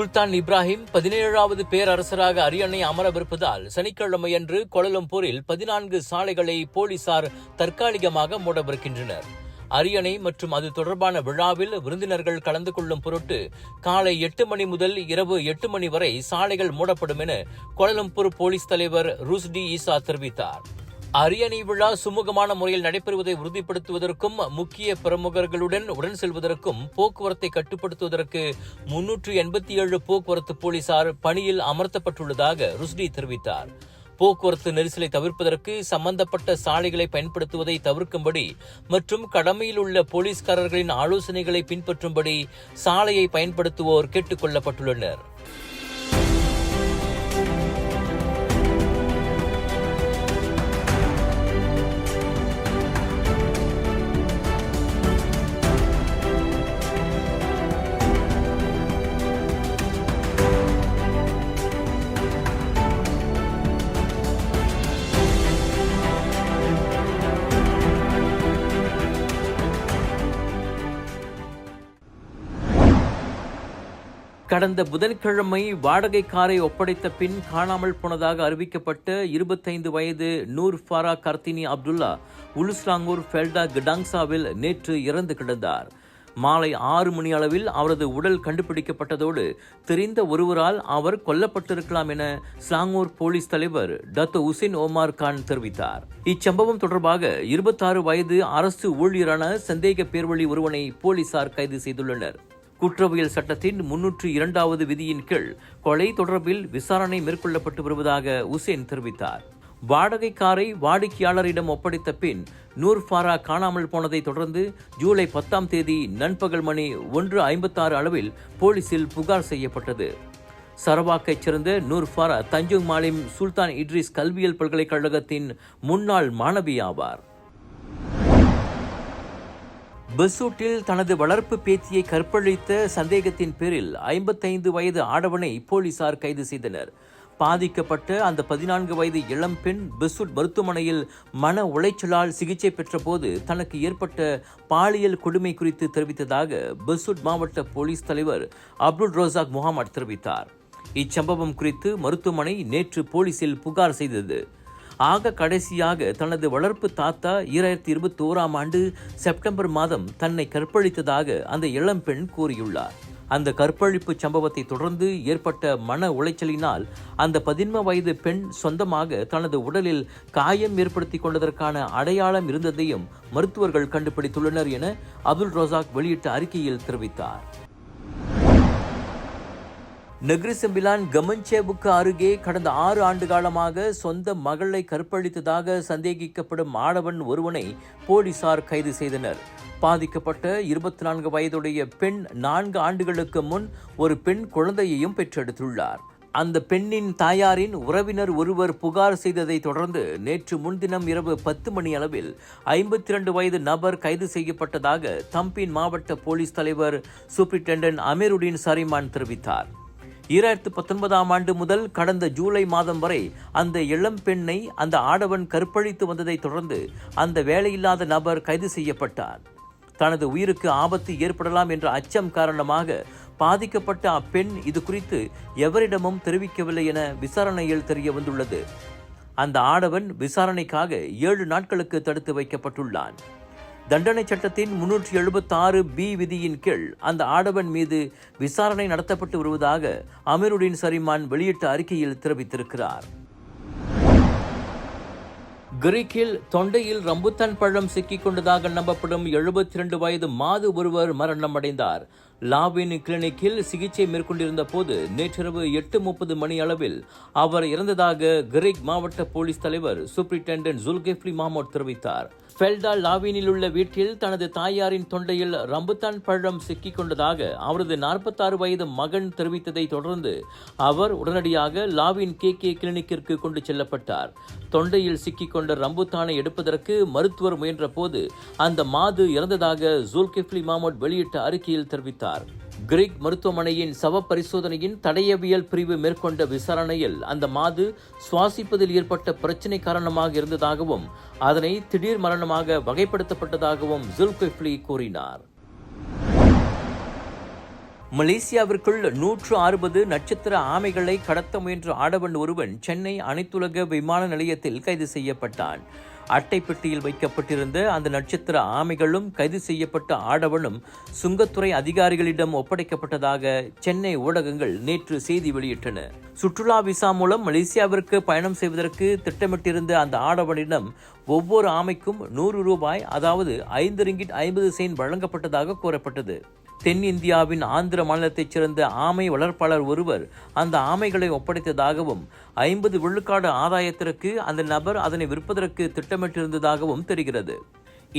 சுல்தான் இப்ராஹிம் 17வது பேரரசராக அரியணை அமரவிருப்பதால் சனிக்கிழமையன்று கோலாலம்பூரில் 14 சாலைகளை போலீசார் தற்காலிகமாக மூடவிருக்கின்றனர். அரியணை மற்றும் அது தொடர்பான விழாவில் விருந்தினர்கள் கலந்து கொள்ளும் பொருட்டு காலை 8 மணி முதல் இரவு 8 மணி வரை சாலைகள் மூடப்படும் என கோலாலம்பூர் போலீஸ் தலைவர் ருஸ்டி ஈசா தெரிவித்தார். அரியணை விழா சுமூகமான முறையில் நடைபெறுவதை உறுதிப்படுத்துவதற்கும் முக்கிய பிரமுகர்களுடன் உடன் செல்வதற்கும் போக்குவரத்தை கட்டுப்படுத்துவதற்கு 387 போக்குவரத்து போலீசார் பணியில் அமர்த்தப்பட்டுள்ளதாக ருஸ்டி தெரிவித்தார். போக்குவரத்து நெரிசலை தவிர்ப்பதற்கு சம்பந்தப்பட்ட சாலைகளை பயன்படுத்துவதை தவிர்க்கும்படி மற்றும் கடமையில் உள்ள போலீஸ்காரர்களின் ஆலோசனைகளை பின்பற்றும்படி சாலையை பயன்படுத்துவோர் கேட்டுக் கொள்ளப்பட்டுள்ளனர். கடந்த புதன்கிழமை வாடகை காரை ஒப்படைத்த பின் காணாமல் போனதாக அறிவிக்கப்பட்ட 25 வயது நூர் ஃபாரா கர்த்தினி அப்துல்லா உலுஸ்லாங்கூர் ஃபெல்டா கிடாங்சாவில் நேற்று இறந்து கிடந்தார். மாலை 6 மணி அளவில் அவரது உடல் கண்டுபிடிக்கப்பட்டதோடு தெரிந்த ஒருவரால் அவர் கொல்லப்பட்டிருக்கலாம் என ஸ்லாங்கூர் போலீஸ் தலைவர் டத்து உசேன் ஓமார் கான் தெரிவித்தார். இச்சம்பவம் தொடர்பாக 26 வயது அரசு ஊழியரான சந்தேக பேர்வழி ஒருவனை போலீசார் கைது செய்துள்ளனர். குற்றவியல் சட்டத்தின் 302வது விதியின் கீழ் கொலை தொடர்பில் விசாரணை மேற்கொள்ளப்பட்டு வருவதாக உசேன் தெரிவித்தார். வாடகை காரை வாடிக்கையாளரிடம் ஒப்படைத்த பின் நூர் ஃபாரா காணாமல் போனதை தொடர்ந்து ஜூலை 10ஆம் தேதி நண்பகல் மணி 1:56 அளவில் போலீசில் புகார் செய்யப்பட்டது. சரவாக்கைச் சேர்ந்த நூர் ஃபாரா தஞ்சோங் மாலிம் சுல்தான் இட்ரிஸ் கல்வியியல் பல்கலைக்கழகத்தின் முன்னாள் மாணவி ஆவார். பெசூட்டில் தனது வளர்ப்பு பேத்தியை கற்பழித்த சந்தேகத்தின் பேரில் 55 வயது ஆடவனை போலீசார் கைது செய்தனர். பாதிக்கப்பட்ட அந்த 14 வயது இளம்பெண் பெசூட் மருத்துவமனையில் மன உளைச்சலால் சிகிச்சை பெற்ற போது தனக்கு ஏற்பட்ட பாலியல் கொடுமை குறித்து தெரிவித்ததாக பெசூட் மாவட்ட போலீஸ் தலைவர் அப்துல் ரோசாக் முகமது தெரிவித்தார். இச்சம்பவம் குறித்து மருத்துவமனை நேற்று போலீசில் புகார் செய்தது. ஆக கடைசியாக தனது வளர்ப்பு தாத்தா 2021ஆம் ஆண்டு செப்டம்பர் மாதம் தன்னை கற்பழித்ததாக அந்த இளம்பெண் கூறியுள்ளார். அந்த கற்பழிப்பு சம்பவத்தை தொடர்ந்து ஏற்பட்ட மன உளைச்சலினால் அந்த 17 வயது பெண் சொந்தமாக தனது உடலில் காயம் ஏற்படுத்திக் கொண்டதற்கான அடையாளம் இருந்ததையும் மருத்துவர்கள் கண்டுபிடித்துள்ளனர் என அப்துல் ரோசாக் வெளியிட்ட அறிக்கையில் தெரிவித்தார். நெக்ரி செம்பிலான் கமன்சேவுக்கு அருகே கடந்த 6 ஆண்டு காலமாக சொந்த மகளை கற்பழித்ததாக சந்தேகிக்கப்படும் ஆடவன் ஒருவனை போலீசார் கைது செய்தனர். பாதிக்கப்பட்ட 24 வயதுடைய பெண் 4 ஆண்டுகளுக்கு முன் ஒரு பெண் குழந்தையையும் பெற்றெடுத்துள்ளார். அந்த பெண்ணின் தாயாரின் உறவினர் ஒருவர் புகார் செய்ததை தொடர்ந்து நேற்று முன்தினம் இரவு 10 மணி அளவில் 52 வயது நபர் கைது செய்யப்பட்டதாக தம்பின் மாவட்ட போலீஸ் தலைவர் சூப்பரிண்டென்டென்ட் அமீருடீன் சரிமான் தெரிவித்தார். 2019ஆம் ஆண்டு முதல் கடந்த ஜூலை மாதம் வரை அந்த இளம் பெண்ணை அந்த ஆடவன் கற்பழித்து வந்ததை தொடர்ந்து அந்த வேலையில்லாத நபர் கைது செய்யப்பட்டார். தனது உயிருக்கு ஆபத்து ஏற்படலாம் என்ற அச்சம் காரணமாக பாதிக்கப்பட்ட அப்பெண் இது குறித்து எவரிடமும் தெரிவிக்கவில்லை என விசாரணையில் தெரிய வந்துள்ளது. அந்த ஆடவன் விசாரணைக்காக 7 நாட்களுக்கு தடுத்து வைக்கப்பட்டுள்ளான். தண்டனை சட்டத்தின் 376B விதியின் கீழ் அந்த ஆடவன் மீது விசாரணை நடத்தப்பட்டு வருவதாக அமீருடீன் சரிமான் வெளியிட்ட அறிக்கையில் தெரிவித்திருக்கிறார். கிரீக்கில் தொண்டையில் ரம்புத்தான் பழம் சிக்கிக் கொண்டதாக நம்பப்படும் 72 வயது மாது ஒருவர் மரணமடைந்தார். லாவின் கிளினிக்கில் சிகிச்சை மேற்கொண்டிருந்த போது நேற்றிரவு 8:30 மணி அளவில் அவர் இறந்ததாக கிரீக் மாவட்ட போலீஸ் தலைவர் சூப்பரிண்டென்டென்ட் ஜுல்கெஃப்லி மாமோட் தெரிவித்தார். ஃபெல்டா லாவினில் உள்ள வீட்டில் தனது தாயாரின் தொண்டையில் ரம்புத்தான் பழம் சிக்கிக் கொண்டதாக அவரது 46 வயது மகன் தெரிவித்ததை தொடர்ந்து அவர் உடனடியாக லாவின் KK கிளினிக்கிற்கு கொண்டு செல்லப்பட்டார். தொண்டையில் சிக்கிக் கொண்ட ரம்புத்தானை எடுப்பதற்கு மருத்துவர் முயன்ற போது அந்த மாது இறந்ததாக ஜுல்கெஃப்லி மாமோட் வெளியிட்ட அறிக்கையில் தெரிவித்தார். கிரீக் மருத்துவமனையின் சவ பரிசோதனையின் தடயவியல் பிரிவு மேற்கொண்ட விசாரணையில் அந்த மாது சுவாசிப்பதில் ஏற்பட்ட பிரச்சினை காரணமாக இருந்ததாகவும் அதனை திடீர் மரணமாக வகைப்படுத்தப்பட்டதாகவும் ஜுல்கெஃப்லி கூறினார். மலேசியாவிற்குள் 160 நட்சத்திர ஆமைகளை கடத்த முயன்ற ஆடவன் ஒருவன் சென்னை அனைத்துலக விமான நிலையத்தில் கைது செய்யப்பட்டான். அட்டைப்பெட்டியில் வைக்கப்பட்டிருந்த அந்த நட்சத்திர ஆமைகளும் கைது செய்யப்பட்ட ஆடவனும் சுங்கத்துறை அதிகாரிகளிடம் ஒப்படைக்கப்பட்டதாக சென்னை ஊடகங்கள் நேற்று செய்தி வெளியிட்டன. சுற்றுலா விசா மூலம் மலேசியாவிற்கு பயணம் செய்வதற்கு திட்டமிட்டிருந்த அந்த ஆடவனிடம் ஒவ்வொரு ஆமைக்கும் 100 ரூபாய், அதாவது 5 ரிங்கிட் 50 செயின் வழங்கப்பட்டதாக கூறப்பட்டது. தென்னிந்தியாவின் ஆந்திர மாநிலத்தைச் சேர்ந்த ஆமை வளர்ப்பாளர் ஒருவர் அந்த ஆமைகளை ஒப்படைத்ததாகவும் 50 விழுக்காடு ஆதாயத்திற்கு அந்த நபர் அதனை விற்பதற்கு திட்டமிட்டிருந்ததாகவும் தெரிகிறது.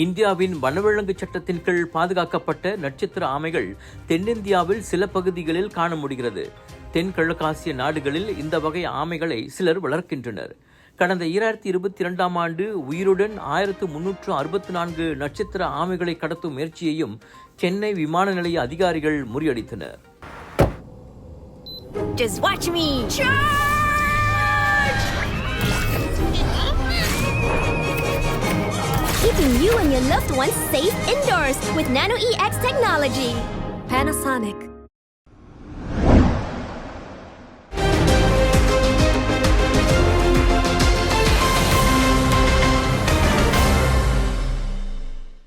இந்தியாவின் வனவிலங்கு சட்டத்தின் கீழ் பாதுகாக்கப்பட்ட நட்சத்திர ஆமைகள் தென்னிந்தியாவில் சில பகுதிகளில் காண முடிகிறது. தென்கிழக்காசிய நாடுகளில் இந்த வகை ஆமைகளை சிலர் வளர்க்கின்றனர். கடந்த 2022ஆம் ஆண்டு உயிருடன் 1364 நட்சத்திர ஆமைகளை கடத்தும் முயற்சியையும் சென்னை விமான நிலைய அதிகாரிகள் முறியடித்தனர். Just watch me charge! Keeping you and your loved ones safe indoors with Nano EX technology. Panasonic.